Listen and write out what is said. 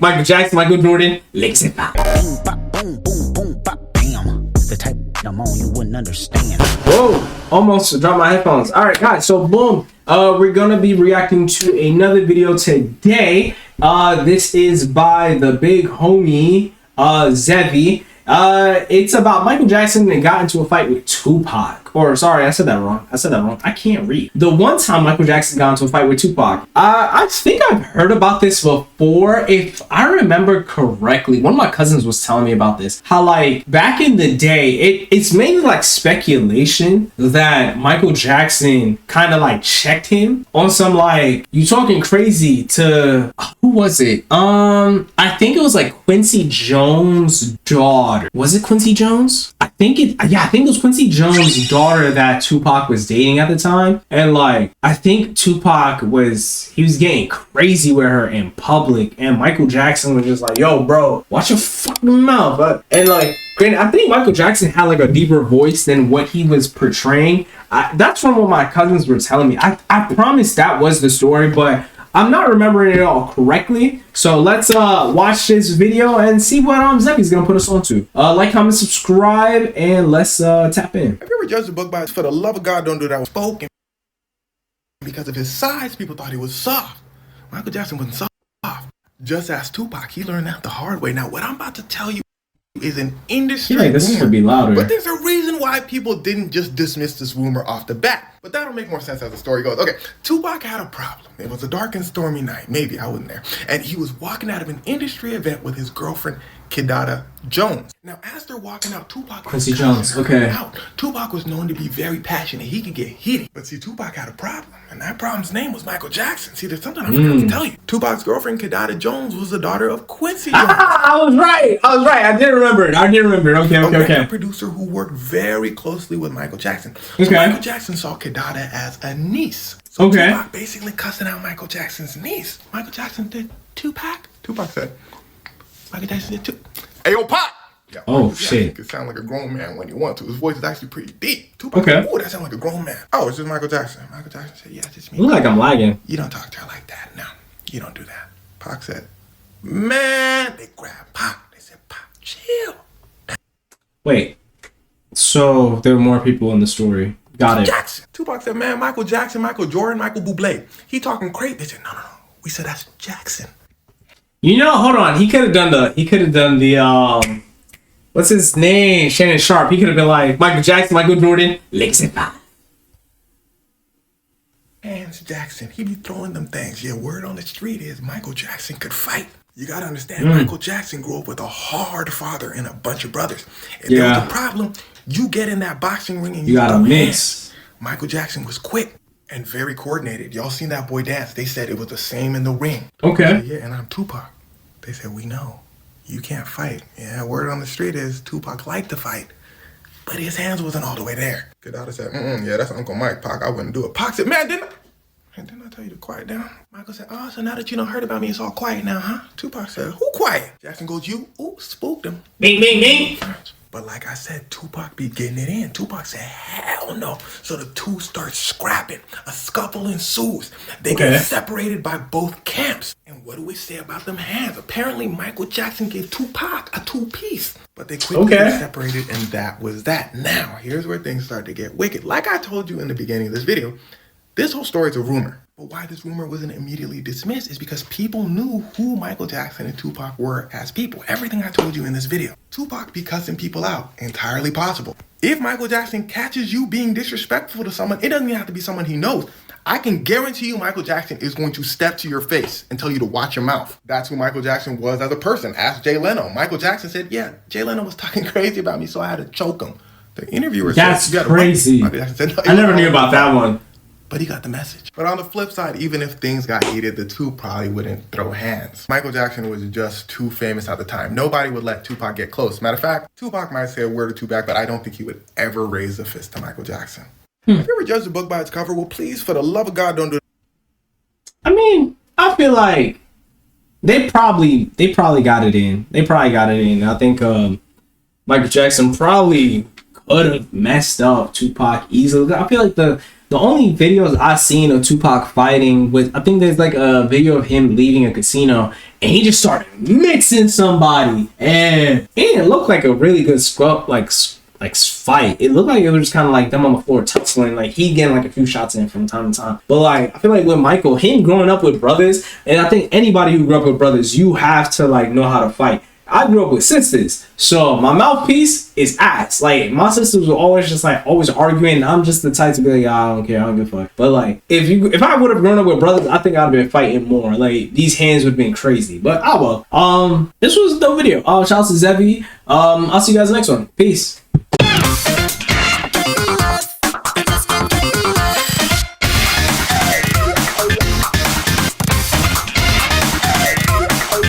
Michael Jackson, Michael Jordan, licks it pop. Boom, bop, boom, boom, boom, bop, bam. The type I'm on you wouldn't understand. Whoa, almost dropped my headphones. All right, guys, so boom. We're gonna be reacting to another video today. This is by the big homie, Bcivil. It's about Michael Jackson that got into a fight with Tupac. Or sorry, I said that wrong. I can't read. The one time Michael Jackson got into a fight with Tupac, I think I've heard about this before. If I remember correctly, one of my cousins was telling me about this. How like back in the day, it's mainly like speculation that Michael Jackson kind of like checked him on some like, you talking crazy to, who was it? I think it was like Quincy Jones' daughter. Was it Quincy Jones? I think it was Quincy Jones' daughter that Tupac was dating at the time. And like, I think Tupac was getting crazy with her in public, and Michael Jackson was just like, yo bro, watch your fucking mouth. And like, granted, I think Michael Jackson had like a deeper voice than what he was portraying. That's from what my cousins were telling me. I promise that was the story, but I'm not remembering it all correctly. So let's watch this video and see what Zeppy's gonna put us on to. Like, comment, subscribe, and let's tap in. Have you ever judged a book by its, for the love of God, don't do that, spoken? Because of his size, people thought he was soft. Michael Jackson wasn't soft. Just ask Tupac. He learned that the hard way. Now, what I'm about to tell you is an industry rumor. This should be louder. But there's a reason why people didn't just dismiss this rumor off the bat. But that'll make more sense as the story goes. Okay, Tupac had a problem. It was a dark and stormy night. Maybe, I wasn't there. And he was walking out of an industry event with his girlfriend, Kidada Jones. Now, as they're walking out, Tupac Quincy Jones, okay. Tupac was known to be very passionate. He could get heated. But see, Tupac had a problem. And that problem's name was Michael Jackson. See, there's something I forgot to tell you. Tupac's girlfriend, Kidada Jones, was the daughter of Quincy Jones. I was right. I did remember it. Okay. A producer who worked very closely with Michael Jackson. So Michael Jackson saw Kidada as a niece. So Tupac basically cussing out Michael Jackson's niece. Michael Jackson did Tupac. Tupac said, Michael Jackson did too. Hey, yo, Pop! Yeah, oh, shit. He could sound like a grown man when you want to. His voice is actually pretty deep. Tupac said, oh, that sounds like a grown man. Oh, it's just Michael Jackson. Michael Jackson said, yeah, it's just me. Look like I'm lagging. You don't talk to her like that. No, you don't do that. Pac said, man, they grabbed Pac. They said, Pac, chill. Wait, so there were more people in the story. Got it. Jackson. Tupac said, man, Michael Jackson, Michael Jordan, Michael Bublé. He talking crazy. They said, no. We said that's Jackson. You know, hold on. He could have done the what's his name? Shannon Sharp. He could have been like Michael Jackson, Michael Jordan, licks it pop. Hands Jackson. He be throwing them things. Yeah, word on the street is Michael Jackson could fight. You gotta understand, Michael Jackson grew up with a hard father and a bunch of brothers. If there was a problem, you get in that boxing ring and you gotta mix. Michael Jackson was quick and very coordinated. Y'all seen that boy dance. They said it was the same in the ring. Okay. Said, yeah, and I'm Tupac. They said, we know. You can't fight. Yeah, word on the street is Tupac liked to fight, but his hands wasn't all the way there. Kidada said, yeah, that's Uncle Mike. Pac, I wouldn't do it. Pac said, man, didn't I tell you to quiet down? Michael said, oh, so now that you done heard about me, it's all quiet now, huh? Tupac said, who quiet? Jackson goes, you. Ooh, spooked him. Bing. But like I said, Tupac be getting it in. Tupac said, hell no. So the two start scrapping. A scuffle ensues. They get separated by both camps. And what do we say about them hands? Apparently, Michael Jackson gave Tupac a two-piece. But they quickly get separated, and that was that. Now, here's where things start to get wicked. Like I told you in the beginning of this video, this whole story is a rumor. But why this rumor wasn't immediately dismissed is because people knew who Michael Jackson and Tupac were as people. Everything I told you in this video. Tupac be cussing people out. Entirely possible. If Michael Jackson catches you being disrespectful to someone, it doesn't even have to be someone he knows. I can guarantee you Michael Jackson is going to step to your face and tell you to watch your mouth. That's who Michael Jackson was as a person. Ask Jay Leno. Michael Jackson said, yeah, Jay Leno was talking crazy about me, so I had to choke him. The interviewer said, that's crazy. Michael Jackson said, no, I never knew about that one. But he got the message. But on the flip side, even if things got heated, the two probably wouldn't throw hands. Michael Jackson was just too famous at the time. Nobody would let Tupac get close. Matter of fact, Tupac might say a word or two back, but I don't think he would ever raise a fist to Michael Jackson. If you ever judged a book by its cover, well, please, for the love of God, don't do it. I mean, I feel like they probably got it in. I think Michael Jackson probably could have messed up Tupac easily. I feel like the The only videos I've seen of Tupac fighting with, I think there's like a video of him leaving a casino and he just started mixing somebody, and it didn't look like a really good scrub like fight. It looked like it was just kind of like them on the floor tussling, like he getting like a few shots in from time to time. But like I feel like with Micheal, him growing up with brothers, and I think anybody who grew up with brothers, you have to like know how to fight. I grew up with sisters, so my mouthpiece is ass. Like my sisters were always just like always arguing. I'm just the type to be like, I don't care, I don't give a fuck. But like if I would have grown up with brothers, I think I'd have been fighting more. Like these hands would have been crazy. But well. This was a dope video. Shout out to Zevi. I'll see you guys next one. Peace.